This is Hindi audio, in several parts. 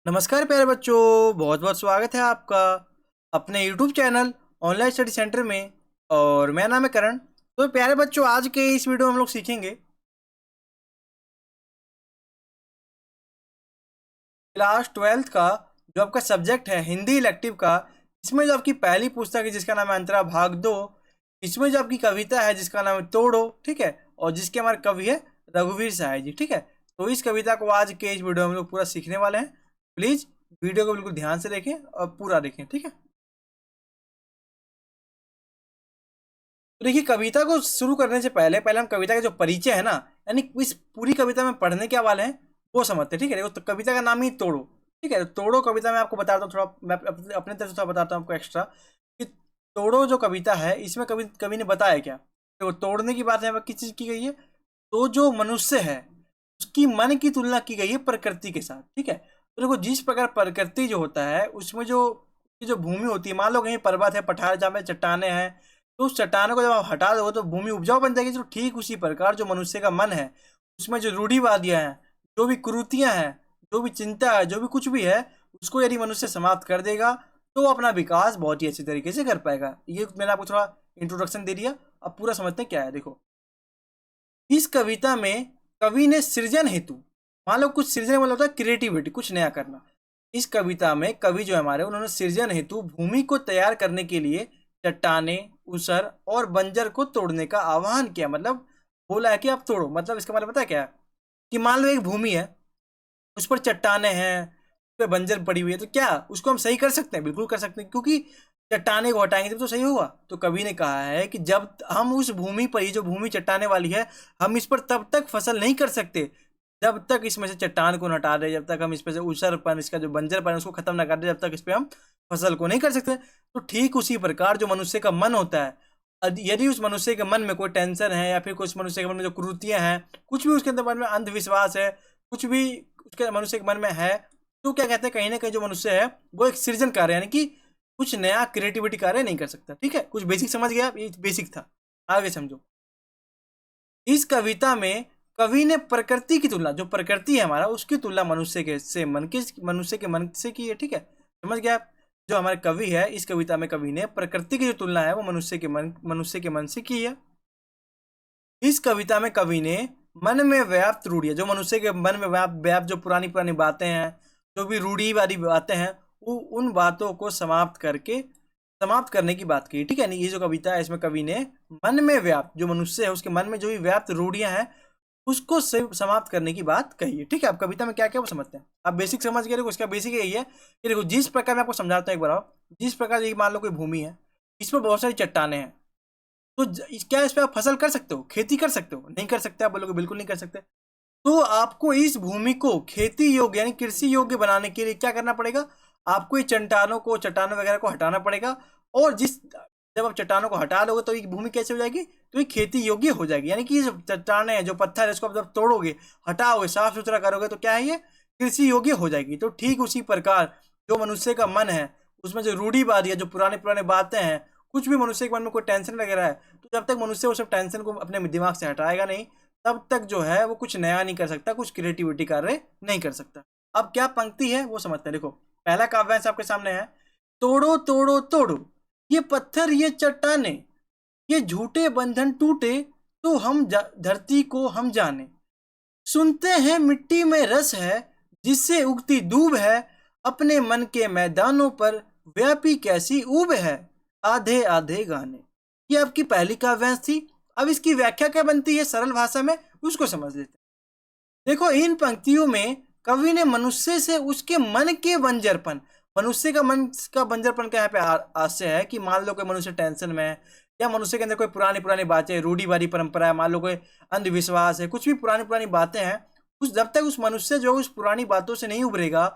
नमस्कार प्यारे बच्चों, बहुत बहुत स्वागत है आपका अपने YouTube channel online study centre में। और मेरा नाम है करण। तो प्यारे बच्चों, आज के इस वीडियो में हम लोग सीखेंगे क्लास 12th का जो आपका सब्जेक्ट है हिंदी इलेक्टिव का। इसमें जो आपकी पहली पुस्तक है जिसका नाम है अंतरा भाग 2। इसमें जो आपकी कविता है जिसका नाम है तोड़ो, ठीक है, और जिसके हमारे कवि है रघुवीर सहाय जी, ठीक है। तो इस कविता को आज के इस वीडियो में हम लोग पूरा सीखने वाले हैं। प्लीज वीडियो को बिल्कुल ध्यान से देखें और पूरा देखें, ठीक है। तो देखिए, कविता को शुरू करने से पहले पहले हम कविता का जो परिचय है ना, यानी इस पूरी कविता में पढ़ने के वाले हैं वो समझते हैं, ठीक है। देखो, तो कविता का नाम ही तोड़ो, ठीक है। तोड़ो कविता में आपको बताता हूँ थोड़ा, मैं अपने तरफ से थोड़ा बताता हूँ आपको एक्स्ट्रा कि तोड़ो जो कविता है इसमें कवि कवि ने बताया क्या। देखो, तोड़ने की बात है किस चीज की गई है, तो जो मनुष्य है उसकी मन की तुलना की गई है प्रकृति के साथ, ठीक है। तो देखो, जिस प्रकार प्रकृति जो होता है उसमें जो ये जो भूमि होती है, मान लो कहीं पर्वत है, पठार जहाँ पे चट्टाने हैं, तो उस चट्टानों को जब आप हटा दो तो भूमि उपजाऊ बन जाएगी। तो ठीक उसी प्रकार जो मनुष्य का मन है उसमें जो रूढ़िवादियां हैं, जो भी कुरीतियां हैं, जो भी चिंता है, जो भी कुछ भी है, उसको यदि मनुष्य समाप्त कर देगा तो वो अपना विकास बहुत ही अच्छे तरीके से कर पाएगा। ये मैंने आपको थोड़ा इंट्रोडक्शन दे दिया, अब पूरा समझते हैं क्या है। देखो, इस कविता में कवि ने सृजन हेतु, मान लो कुछ सृजन मतलब होता है क्रिएटिविटी, कुछ नया करना। इस कविता में कवि जो है हमारे, उन्होंने सृजन हेतु भूमि को तैयार करने के लिए चट्टाने, ऊसर और बंजर को तोड़ने का आह्वान किया। मतलब बोला है कि आप तोड़ो, मतलब इसका मतलब पता है क्या है कि मान लो एक भूमि है, उस पर चट्टाने हैं, उस पर बंजर पड़ी हुई है, तो क्या उसको हम सही कर सकते हैं? बिल्कुल कर सकते हैं, क्योंकि चट्टाने को हटाएंगे तब तो सही होगा। तो कवि ने कहा है कि जब हम उस भूमि पर, ये जो भूमि चट्टाने वाली है, हम इस पर तब तक फसल नहीं कर सकते जब तक इसमें से चट्टान को न हटा दे, जब तक हम इस पर से ऊसरपन, इसका जो बंजरपन है उसको खत्म ना कर दे, जब तक इस पर हम फसल को नहीं कर सकते। तो ठीक उसी प्रकार जो मनुष्य का मन होता है, यदि उस मनुष्य के मन में कोई टेंशन है या फिर कुछ मनुष्य के मन में जो कुरीतियां हैं, कुछ भी उसके अंदर मन में अंधविश्वास है, कुछ भी उसके मनुष्य के मन में है, तो क्या कहते हैं, कहीं ना कहीं जो मनुष्य है वो एक सृजन कार्य यानी कि कुछ नया क्रिएटिविटी कार्य नहीं कर सकता, ठीक है। कुछ बेसिक समझ गया आप? ये बेसिक था, आगे समझो। इस कविता में कवि ने प्रकृति की तुलना, जो प्रकृति है हमारा, उसकी तुलना मनुष्य के से मन के मनुष्य के मन से की है, ठीक है। समझ गया आप? जो हमारे कवि है, इस कविता में कवि ने प्रकृति की जो तुलना है वो मनुष्य के मन से की है। इस कविता में कवि ने मन में व्याप्त रूढ़ियां, जो मनुष्य के मन में व्याप्त जो पुरानी पुरानी बातें हैं, जो भी रूढ़िवादी बातें हैं, वो उन बातों को समाप्त करने की बात की, ठीक है। नहीं, ये जो कविता है इसमें कवि ने मन में व्याप्त, जो मनुष्य है उसके मन में जो भी व्याप्त रूढ़ियां हैं उसको समाप्त करने की बात कही है, ठीक है। आप कविता में क्या क्या वो समझते हैं, आप बेसिक समझ गए। देखो, इसका बेसिक यही है कि देखो, जिस प्रकार मैं आपको समझाता हूँ एक बार और, जिस प्रकार ये मान लो कोई भूमि है, इसमें बहुत सारी चट्टाने हैं, तो क्या इस पे आप फसल कर सकते हो, खेती कर सकते हो? नहीं कर सकते। आप बोलोगे बिल्कुल नहीं कर सकते। तो आपको इस भूमि को खेती योग्य यानी कृषि योग्य बनाने के लिए क्या करना पड़ेगा? आपको ये चट्टानों वगैरह को हटाना पड़ेगा। और जब आप चट्टानों को हटा दोगे तो ये भूमि कैसे हो जाएगी? तो ये खेती योग्य हो जाएगी। यानी कि ये जो चट्टाने हैं, जो पत्थर है, इसको आप जब तोड़ोगे, हटाओगे, साफ सुथरा करोगे, तो क्या है, ये कृषि योग्य हो जाएगी। तो ठीक उसी प्रकार जो मनुष्य का मन है उसमें जो रूढ़िवादी है, जो पुराने पुराने बातें हैं, कुछ भी मनुष्य के मन में कोई टेंशन वगैरह है, तो जब तक मनुष्य वो सब टेंशन को अपने दिमाग से हटाएगा नहीं, तब तक जो है वो कुछ नया नहीं कर सकता, कुछ क्रिएटिविटी कार्य नहीं कर सकता। अब क्या पंक्ति है वो समझते हैं। देखो, पहला काव्यांश आपके सामने है। तोड़ो तोड़ो तोड़ो ये पत्थर ये चट्टाने, ये झूठे बंधन टूटे, तो हम धरती को हम जाने। सुनते हैं मिट्टी में रस है, जिससे उगती दूब है, अपने मन के मैदानों पर व्यापी कैसी ऊब है, आधे आधे गाने। ये आपकी पहली काव्यांश थी। अब इसकी व्याख्या क्या बनती है सरल भाषा में, उसको समझ लेते हैं। देखो, इन पंक्तियों में कवि ने मनुष्य से उसके मन के बंजरपन, मनुष्य का मन का बंजरपन का यहाँ पे आशय है कि मान लो कोई मनुष्य टेंशन में है, या मनुष्य के अंदर कोई पुरानी पुरानी बातें, रूढ़िवादी परंपरा है, मान लो कोई अंधविश्वास है, कुछ भी पुरानी पुरानी बातें हैं, उस जब तक उस मनुष्य जो उस पुरानी बातों से नहीं उभरेगा,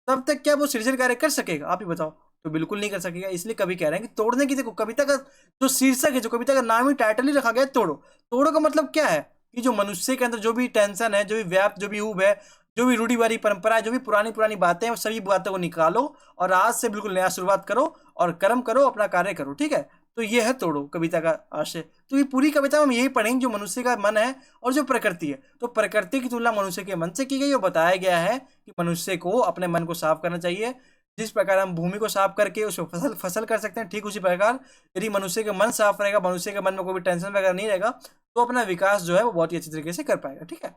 तब तक क्या वो सृजन कार्य कर सकेगा? आप ही बताओ। तो बिल्कुल नहीं कर सकेगा। इसलिए कवि कह रहे हैं कि तोड़ने की, देखो कविता का जो शीर्षक है, जो कविता का नाम ही टाइटल ही रखा गया है तोड़ो। तोड़ो का मतलब क्या है कि जो मनुष्य के अंदर जो भी टेंशन है, जो भी व्याप्त, जो भी ऊब है, जो भी रूढ़िवादी परंपरा है, जो भी पुरानी पुरानी बातें हैं, वो सभी बातों को निकालो और आज से बिल्कुल नया शुरुआत करो और कर्म करो, अपना कार्य करो, ठीक है। तो ये है तोड़ो कविता का आशय। तो ये पूरी कविता में हम यही पढ़ेंगे, जो मनुष्य का मन है और जो प्रकृति है। तो प्रकृति की तुलना मनुष्य के मन से की गई और बताया गया है कि मनुष्य को अपने मन को साफ करना चाहिए। जिस प्रकार हम भूमि को साफ करके उसमें फसल कर सकते हैं, ठीक उसी प्रकार यदि मनुष्य का मन साफ रहेगा, मनुष्य के मन में कोई भी टेंशन वगैरह नहीं रहेगा, तो अपना विकास जो है वो बहुत ही अच्छी तरीके से कर पाएगा। ठीक है,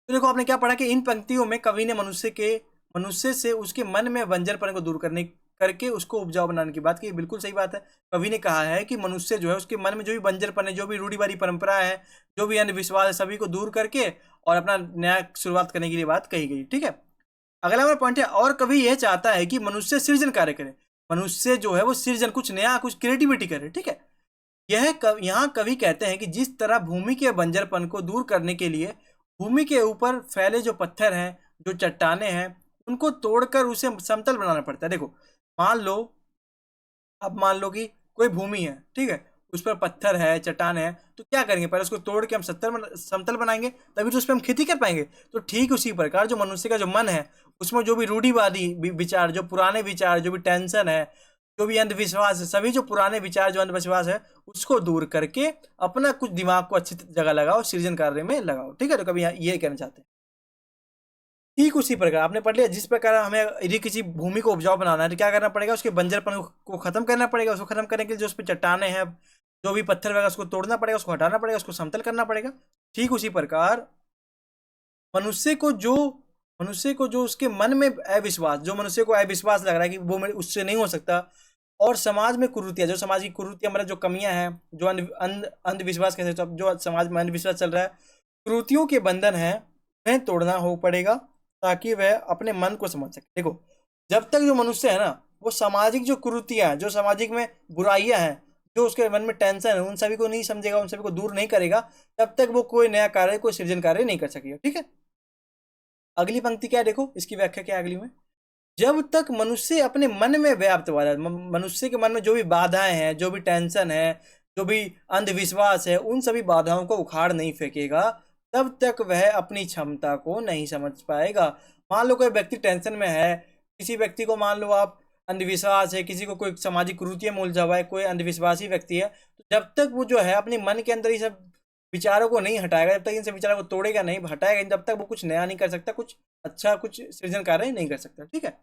तो देखो आपने क्या पढ़ा कि इन पंक्तियों में कवि ने मनुष्य से उसके मन में बंजरपन को दूर करके उसको उपजाऊ बनाने की बात की। बिल्कुल सही बात है। कवि ने कहा है कि मनुष्य जो है उसके मन में जो भी बंजरपन है, जो भी रूढ़िवादी परंपरा है, जो भी अंधविश्वास है, सभी को दूर करके और अपना नया शुरुआत करने के लिए बात कही गई। ठीक है, अगला हमारा पॉइंट है, और कवि यह चाहता है कि मनुष्य सृजन कार्य करे। मनुष्य जो है वो सृजन, कुछ नया, कुछ क्रिएटिविटी करे। ठीक है, यहाँ कवि कहते हैं कि जिस तरह भूमि के बंजरपन को दूर करने के लिए भूमि के ऊपर फैले जो पत्थर हैं, जो चट्टाने हैं, उनको तोड़कर उसे समतल बनाना पड़ता है। देखो मान लो कि कोई भूमि है, ठीक है, उस पर पत्थर है, चट्टान है, तो क्या करेंगे, पहले उसको तोड़ के हम समतल बनाएंगे, तभी तो उस पर हम खेती कर पाएंगे। तो ठीक उसी प्रकार जो मनुष्य का जो मन है, उसमें जो भी रूढ़िवादी विचार, जो पुराने विचार, जो भी टेंशन है, जो भी अंधविश्वास है, सभी जो पुराने विचार, जो अंधविश्वास है, उसको दूर करके अपना कुछ दिमाग को अच्छी जगह लगाओ, सृजन कार्य में लगाओ। ठीक है, तो कभी ये कहना चाहते हैं। ठीक उसी प्रकार आपने पढ़ लिया, जिस प्रकार हमें यदि किसी भूमि को उपजाऊ बनाना है तो क्या करना पड़ेगा, उसके बंजरपन को खत्म करना पड़ेगा। उसको खत्म करने के लिए जो उस पर चट्टाने हैं, जो भी पत्थर वगैरह, उसको तोड़ना पड़ेगा, उसको हटाना पड़ेगा, उसको समतल करना पड़ेगा। ठीक उसी प्रकार मनुष्य को जो उसके मन में अविश्वास, जो मनुष्य को अविश्वास लग रहा है कि वो उससे नहीं हो सकता, और समाज में कुरीतियां, जो समाज की कुरीतियां मतलब जो कमियां हैं, जो अंधविश्वास कैसे, जो समाज में अंधविश्वास चल रहा है, कुरीतियों के बंधन है, उन्हें तोड़ना हो पड़ेगा ताकि वह अपने मन को समझ सके। देखो, जब तक जो मनुष्य है ना, वो सामाजिक जो कुरीतियां हैं, जो सामाजिक में बुराइयां हैं, जो उसके मन में टेंशन है, उन सभी को नहीं समझेगा, उन सभी को दूर नहीं करेगा, तब तक वो कोई नया कार्य, कोई सृजन कार्य नहीं कर सकेगा। ठीक है, अगली पंक्ति क्या है, देखो इसकी व्याख्या क्या है अगली में। जब तक मनुष्य अपने मन में व्याप्त वाला, मनुष्य के मन में जो भी बाधाएं हैं, जो भी टेंशन है, जो भी अंधविश्वास है, उन सभी बाधाओं को उखाड़ नहीं फेंकेगा, तब तक वह अपनी क्षमता को नहीं समझ पाएगा। मान लो कोई व्यक्ति टेंशन में है, किसी व्यक्ति को मान लो आप अंधविश्वास है, किसी को कोई सामाजिक कुरीतियों में उलझा हुआ है, कोई अंधविश्वासी व्यक्ति है, तो जब तक वो जो है अपने मन के अंदर ये सब विचारों को नहीं हटाएगा, जब तक इन सब विचारों को तोड़ेगा नहीं, हटाएगा नहीं, तब तक वो कुछ नया नहीं कर सकता, कुछ अच्छा, कुछ सृजन कार्य नहीं कर सकता। ठीक है,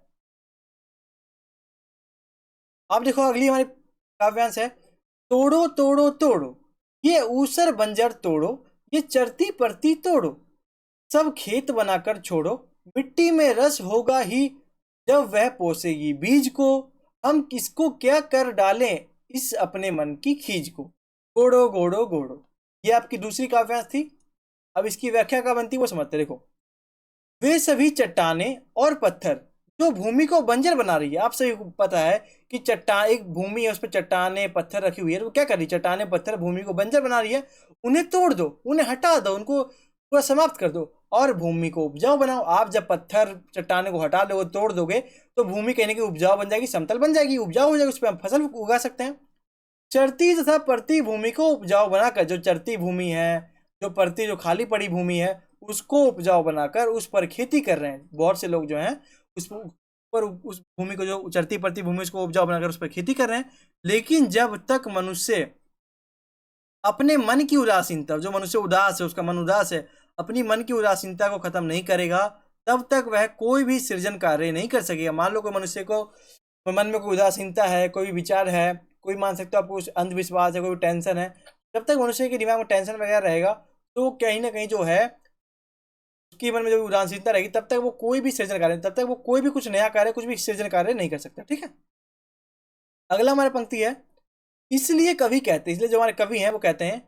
अब देखो अगली हमारी काव्यांश है, तोड़ो तोड़ो तोड़ो, ये ऊसर बंजर तोड़ो, ये चरती परती तोड़ो, सब खेत बनाकर छोड़ो, मिट्टी में रस होगा ही जब वह पोसेगी बीज को, हम किसको क्या कर डालें इस अपने मन की खींच को, गोड़ो गोड़ो गोड़ो। ये आपकी दूसरी काव्यांश थी। अब इसकी व्याख्या क्या बनती है वो समझते। देखो, वे सभी चट्टाने और पत्थर जो भूमि को बंजर बना रही है, आप सभी को पता है कि चट्टान, एक भूमि है, उस पर चट्टाने पत्थर रखी हुई है, तो क्या कर रही है, चट्टाने पत्थर भूमि को बंजर बना रही है, उन्हें तोड़ दो, उन्हें हटा दो, उनको पूरा समाप्त कर दो और भूमि को उपजाऊ बनाओ। आप जब पत्थर चट्टाने को हटा दोगे, तोड़ दोगे, तो भूमि कहने की उपजाऊ बन जाएगी, समतल बन जाएगी, उपजाऊ हो जाएगी, उस पर हम फसल उगा सकते हैं। चरती तथा परती भूमि को उपजाऊ बनाकर, जो चरती भूमि है, जो परती, जो खाली पड़ी भूमि है, उसको उपजाऊ बनाकर उस पर खेती कर रहे हैं। बहुत से लोग जो हैं उस पर, उस भूमि को, जो चरती परती भूमि, उसको उपजाऊ बनाकर उस पर खेती कर रहे हैं। लेकिन जब तक मनुष्य अपने मन की उदासीनता, जो मनुष्य उदास है, उसका मन उदास है, अपनी मन की उदासीनता को खत्म नहीं करेगा, तब तक वह कोई भी सृजन कार्य नहीं कर सकेगा। मान लो कोई मनुष्य को मन में कोई उदासीनता है, कोई विचार है, कोई मान सकते हो आपको अंधविश्वास है, कोई टेंशन है, जब तक मनुष्य के दिमाग में टेंशन वगैरह रहेगा, तो कहीं ना कहीं जो है उसके मन में जो उदासीनता रहेगी, तब तक वो कोई भी सृजन कार्य, तब तक वो कोई भी कुछ नया कार्य, कुछ भी सृजन कार्य नहीं कर सकता। ठीक है, अगला हमारी पंक्ति है, इसलिए कवि कहते हैं, इसलिए जो हमारे कवि हैं वो कहते हैं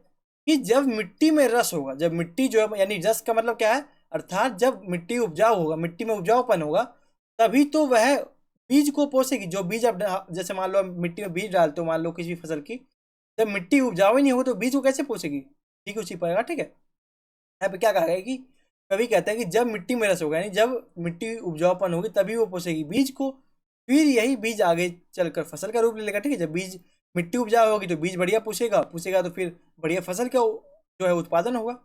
कि जब मिट्टी में रस होगा, जब मिट्टी जो है, यानी रस का मतलब क्या है, अर्थात जब मिट्टी उपजाऊ होगा, मिट्टी में उपजाऊपन होगा, तभी तो वह बीज को पोसेगी। जो बीज अब, जैसे मान लो मिट्टी में बीज डालते हो, मान लो किसी फसल की, जब मिट्टी उपजाऊ ही नहीं होगी तो बीज को कैसे पोसेगी, ठीक उसी पड़ेगा। ठीक है, यहाँ पे क्या कहा गया कि कवि कहते हैं कि जब मिट्टी में रस होगा, यानी जब मिट्टी उपजाऊपन होगी, तभी वो पोसेगी बीज को, फिर यही बीज आगे चलकर फसल का रूप ले लेगा। ठीक है, जब बीज, मिट्टी उपजाऊ होगी तो बीज बढ़िया पूछेगा तो फिर बढ़िया फसल का जो है उत्पादन होगा।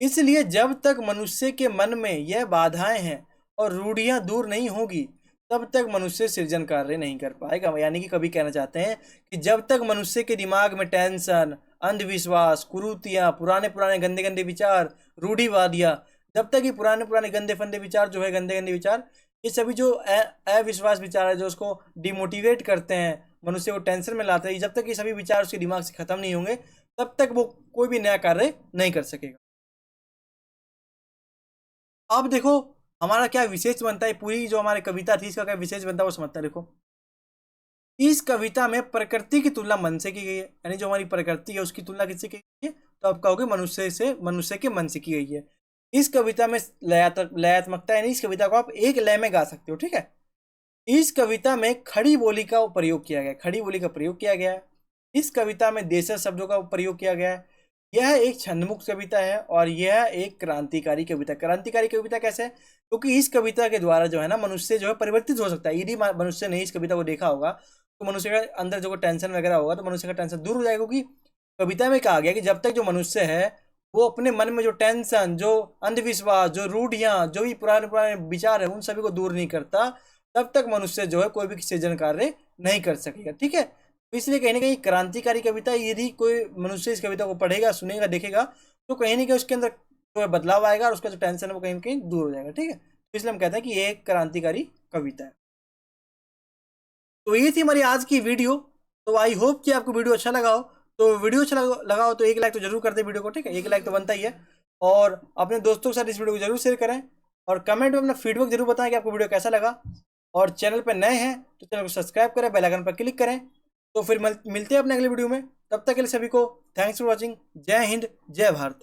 इसलिए जब तक मनुष्य के मन में यह बाधाएं हैं और रूढ़ियां दूर नहीं होगी, तब तक मनुष्य सृजन कार्य नहीं कर पाएगा। यानी कि कवि कहना चाहते हैं कि जब तक मनुष्य के दिमाग में टेंशन, अंधविश्वास, कुरीतियां, पुराने पुराने गंदे गंदे विचार, रूढ़िवादियां, जब तक ये पुराने पुराने गंदे फंदे विचार जो है, गंदे गंदे विचार, ये सभी जो अविश्वास विचार है जो उसको डिमोटिवेट करते हैं, मनुष्य को टेंशन में लाते हैं, जब तक ये सभी विचार उसके दिमाग से खत्म नहीं होंगे तब तक वो कोई भी नया कार्य नहीं कर सकेगा। अब देखो हमारा क्या विशेष बनता है, पूरी जो हमारी कविता थी इसका क्या विशेष बनता है वो समझते हैं। देखो इस कविता में प्रकृति की तुलना मन से की गई है, यानी जो हमारी प्रकृति है उसकी तुलना किससे की गई है, तो आप कहोगे मनुष्य से, मनुष्य के मन से की गई है। इस कविता में लयात्मकता, यानी इस कविता को आप एक लय में गा सकते हो, ठीक है। इस कविता में खड़ी बोली का प्रयोग किया गया, खड़ी बोली का प्रयोग किया गया है। इस कविता में देशज शब्दों का प्रयोग किया गया है। यह एक छंदमुक्त कविता है और यह एक क्रांतिकारी कविता। क्रांतिकारी कविता कैसे है, क्योंकि इस कविता के द्वारा जो है ना मनुष्य जो है परिवर्तित हो सकता है। यदि मनुष्य ने इस कविता को देखा होगा तो मनुष्य का अंदर जो टेंशन वगैरह होगा तो मनुष्य का टेंशन दूर हो जाएगा, क्योंकि कविता में कहा गया कि जब तक जो मनुष्य है वो अपने मन में जो टेंशन, जो अंधविश्वास, जो रूढ़ियां, जो भी पुराने पुराने विचार है उन सभी को दूर नहीं करता, तब तक मनुष्य जो है कोई भी सृजन कार्य नहीं कर सकेगा, ठीक है। तो इसलिए कहीं ना कहीं क्रांतिकारी कविता, यदि कोई मनुष्य इस कविता को पढ़ेगा, सुनेगा, देखेगा तो कहीं ना कहीं उसके अंदर जो बदलाव आएगा और उसका जो टेंशन है वो कहीं ना कहीं दूर हो जाएगा, ठीक है। तो इसलिए हम कहते हैं कि ये एक क्रांतिकारी कविता है। तो ये थी हमारी आज की वीडियो। तो आई होप कि आपको वीडियो अच्छा लगा हो। तो वीडियो अच्छा लगा हो तो एक लाइक तो जरूर कर दे वीडियो को, ठीक है, एक लाइक तो बनता ही है। और अपने दोस्तों के साथ इस वीडियो को जरूर शेयर करें और कमेंट में अपना फीडबैक जरूर बताएं कि आपको वीडियो कैसा लगा। और चैनल पर नए हैं तो चैनल को सब्सक्राइब करें, बेल आइकन पर क्लिक करें। तो फिर मिलते हैं अपने अगले वीडियो में, तब तक के लिए सभी को थैंक्स फॉर वॉचिंग। जय हिंद, जय भारत।